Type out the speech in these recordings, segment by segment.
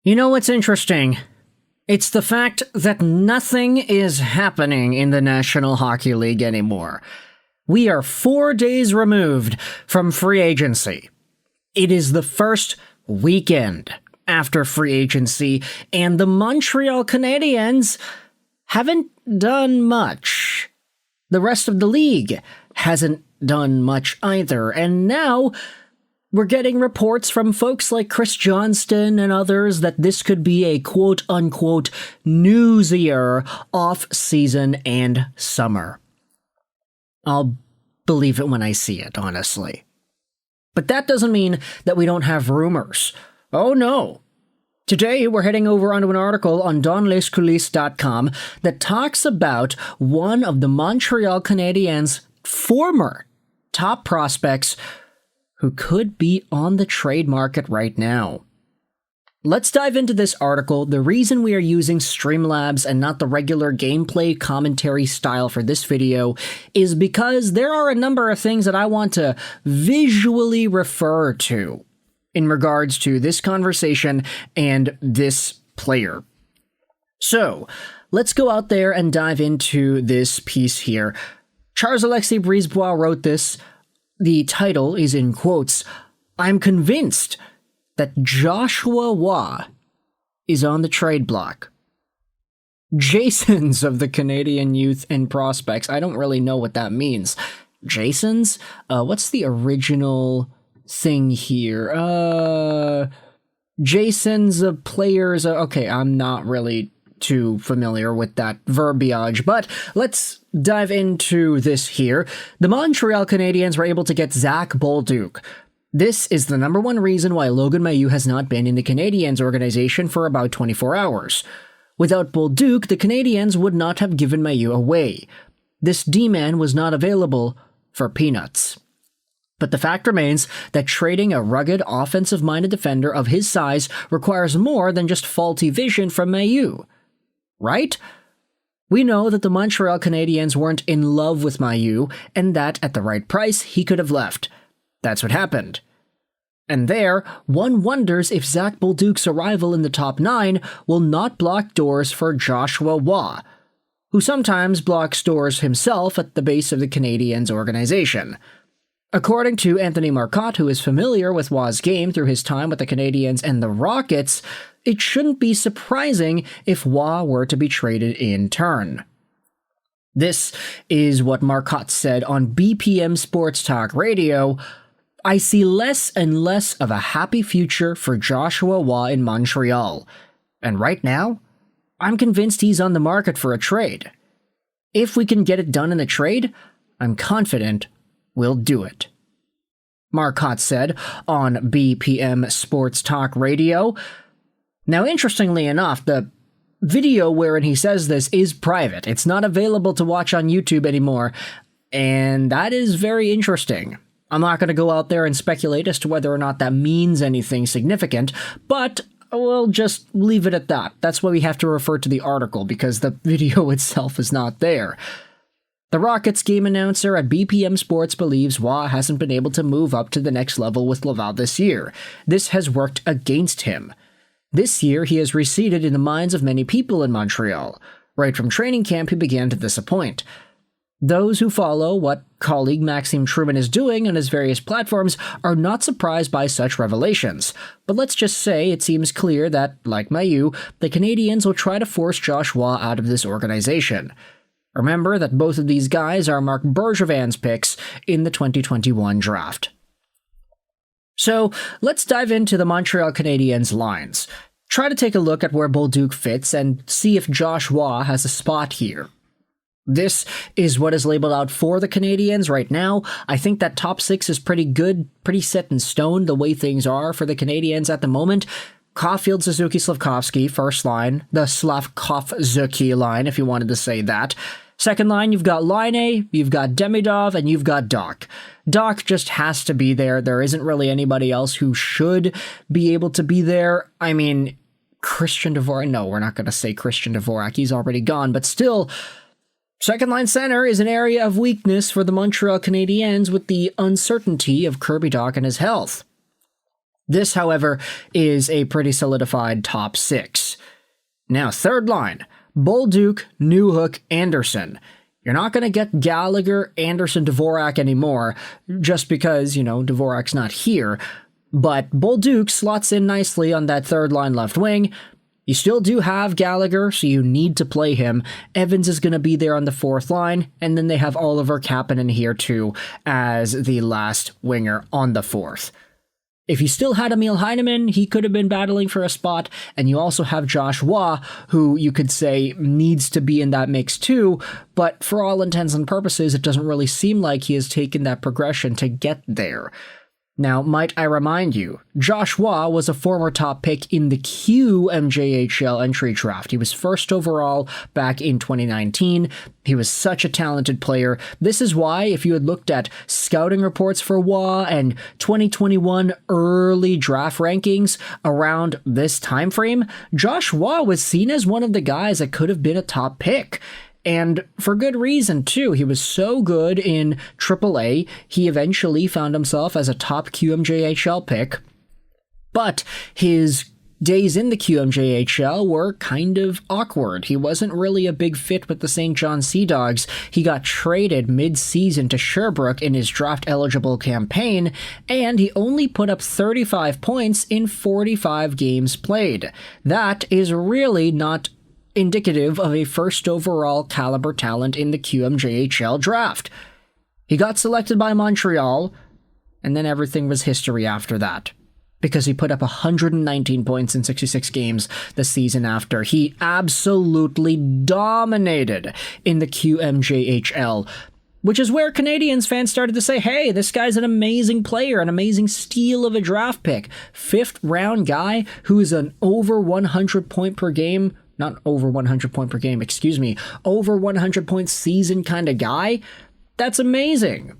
You know what's interesting? It's the fact that nothing is happening in the National Hockey League anymore. We are 4 days removed from free agency. It is the first weekend after free agency, and the Montreal Canadiens haven't done much. The rest of the league hasn't done much either, and now we're getting reports from folks like Chris Johnston and others that this could be a quote-unquote newsier off-season and summer. I'll believe it when I see it, honestly. But that doesn't mean that we don't have rumors. Oh no. Today, we're heading over onto an article on donlescoulisses.com that talks about one of the Montreal Canadiens' former top prospects who could be on the trade market right now. Let's dive into this article. The reason we are using Streamlabs and not the regular gameplay commentary style for this video is because there are a number of things that I want to visually refer to in regards to this conversation and this player. So, let's go out there and dive into this piece here. Charles-Alexis Brisebois wrote this. The title is in quotes, "I'm convinced that Joshua Waugh is on the trade block." Jasons of the Canadian youth and prospects. I don't really know what that means. Jasons? What's the original thing here? Jasons of players. Okay, I'm not really too familiar with that verbiage, but let's dive into this here. The Montreal Canadiens were able to get Zach Bolduc. This is the number one reason why Logan Mailloux has not been in the Canadiens organization for about 24 hours. Without Bolduc, the Canadiens would not have given Mailloux away. This D-man was not available for peanuts. But the fact remains that trading a rugged, offensive-minded defender of his size requires more than just faulty vision from Mailloux. Right? We know that the Montreal Canadiens weren't in love with Mailloux, and that at the right price, he could have left. That's what happened. And there, one wonders if Zach Bolduc's arrival in the top 9 will not block doors for Joshua Waugh, who sometimes blocks doors himself at the base of the Canadiens organization. According to Anthony Marcotte, who is familiar with Waugh's game through his time with the Canadiens and the Rockets, it shouldn't be surprising if Waugh were to be traded in turn. This is what Marcotte said on BPM Sports Talk Radio. "I see less and less of a happy future for Joshua Waugh in Montreal. And right now, I'm convinced he's on the market for a trade. If we can get it done in a trade, I'm confident we'll do it," Marcotte said on BPM Sports Talk Radio. Now, interestingly enough, the video wherein he says this is private. It's not available to watch on YouTube anymore, and that is very interesting. I'm not going to go out there and speculate as to whether or not that means anything significant, but we'll just leave it at that. That's why we have to refer to the article, because the video itself is not there. The Rockets game announcer at BPM Sports believes Waugh hasn't been able to move up to the next level with Laval this year. This has worked against him. This year, he has receded in the minds of many people in Montreal. Right from training camp, he began to disappoint. Those who follow what colleague Maxime Truman is doing on his various platforms are not surprised by such revelations. But let's just say it seems clear that, like Mailloux, the Canadiens will try to force Josh Waugh out of this organization. Remember that both of these guys are Marc Bergevin's picks in the 2021 draft. So, let's dive into the Montreal Canadiens lines. Try to take a look at where Bolduc fits and see if Josh Waugh has a spot here. This is what is labeled out for the Canadiens right now. I think that top 6 is pretty good, pretty set in stone the way things are for the Canadiens at the moment. Caulfield, Suzuki, Slavkovsky, first line. The Slavkovsky line, if you wanted to say that. Second line, you've got Laine, you've got Demidov, and you've got Doc. Doc just has to be there. There isn't really anybody else who should be able to be there. I mean, Christian Dvorak. No, we're not going to say Christian Dvorak. He's already gone, but still, second line center is an area of weakness for the Montreal Canadiens with the uncertainty of Kirby Dach and his health. This, however, is a pretty solidified top 6. Now, third line, Bolduc, Newhook, Anderson. You're not going to get Gallagher, Anderson, Dvorak anymore, just because, Dvorak's not here. But Bolduc slots in nicely on that third line left wing. You still do have Gallagher, so you need to play him. Evans is going to be there on the fourth line, and then they have Oliver Kapanen here too as the last winger on the fourth. If you still had Emil Heineman, he could have been battling for a spot, and you also have Josh Waugh, who you could say needs to be in that mix too, but for all intents and purposes, it doesn't really seem like he has taken that progression to get there. Now, might I remind you, Josh Waugh was a former top pick in the QMJHL Entry Draft. He was first overall back in 2019. He was such a talented player. This is why, if you had looked at scouting reports for Waugh and 2021 early draft rankings around this time frame, Josh Waugh was seen as one of the guys that could have been a top pick. And for good reason, too. He was so good in AAA, he eventually found himself as a top QMJHL pick. But his days in the QMJHL were kind of awkward. He wasn't really a big fit with the St. John Sea Dogs. He got traded mid-season to Sherbrooke in his draft-eligible campaign, and he only put up 35 points in 45 games played. That is really not indicative of a first overall caliber talent in the QMJHL draft. He got selected by Montreal, and then everything was history after that, because he put up 119 points in 66 games the season after. He absolutely dominated in the QMJHL, which is where Canadiens fans started to say, hey, this guy's an amazing player, an amazing steal of a draft pick. 5th round guy who is an over 100 point per game, not over 100 point per game, excuse me, over 100 point season kind of guy. That's amazing.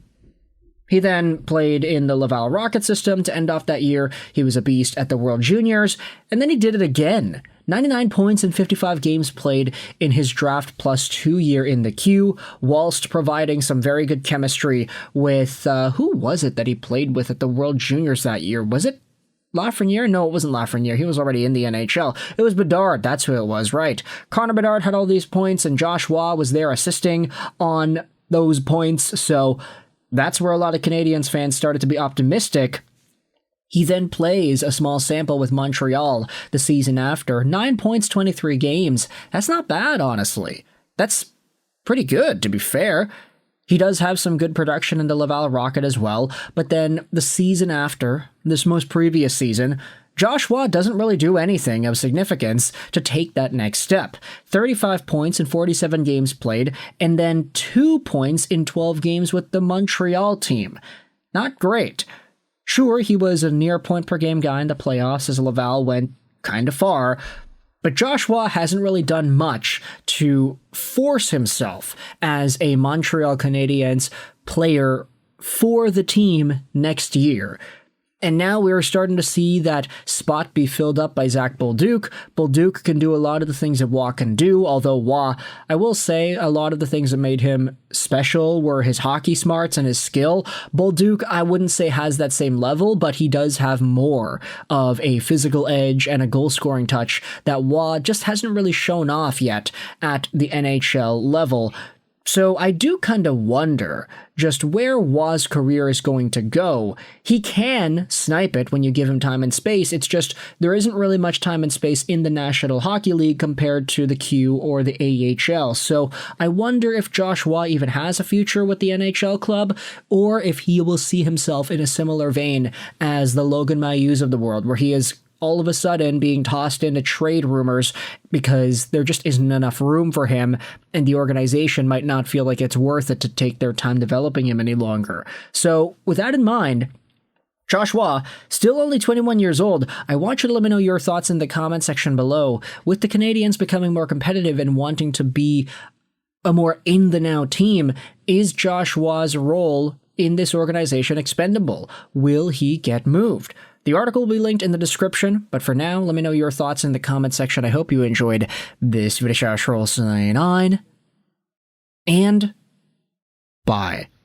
He then played in the Laval Rocket system to end off that year. He was a beast at the World Juniors, and then he did it again. 99 points in 55 games played in his draft plus 2 year in the Q, whilst providing some very good chemistry with, who was it that he played with at the World Juniors that year? Was it Lafreniere? No, it wasn't Lafreniere. He was already in the NHL. It was Bedard. That's who it was, right? Connor Bedard had all these points, and Josh Waugh was there assisting on those points, so that's where a lot of Canadiens fans started to be optimistic. He then plays a small sample with Montreal the season after. 9 points, 23 games. That's not bad, honestly. That's pretty good, to be fair. He does have some good production in the Laval Rocket as well, but then the season after, this most previous season, Josh Waugh doesn't really do anything of significance to take that next step. 35 points in 47 games played, and then 2 points in 12 games with the Montreal team. Not great. Sure, he was a near point per game guy in the playoffs as Laval went kind of far, but Josh Waugh hasn't really done much to force himself as a Montreal Canadiens player for the team next year. And now we're starting to see that spot be filled up by Zach Bolduc. Bolduc can do a lot of the things that Waugh can do, although Waugh, I will say, a lot of the things that made him special were his hockey smarts and his skill. Bolduc, I wouldn't say has that same level, but he does have more of a physical edge and a goal-scoring touch that Waugh just hasn't really shown off yet at the NHL level. So I do kind of wonder just where Waugh's career is going to go. He can snipe it when you give him time and space. It's just there isn't really much time and space in the National Hockey League compared to the Q or the AHL. So I wonder if Josh Waugh even has a future with the NHL club, or if he will see himself in a similar vein as the Logan Mayus of the world, where he is all of a sudden being tossed into trade rumors because there just isn't enough room for him, and the organization might not feel like it's worth it to take their time developing him any longer. So with that in mind, Josh Waugh, still only 21 years old, I want you to let me know your thoughts in the comment section below. With the Canadiens becoming more competitive and wanting to be a more in-the-now team, is Josh Waugh's role in this organization expendable? Will he get moved? The article will be linked in the description, but for now, let me know your thoughts in the comment section. I hope you enjoyed this video. Sign on, and bye.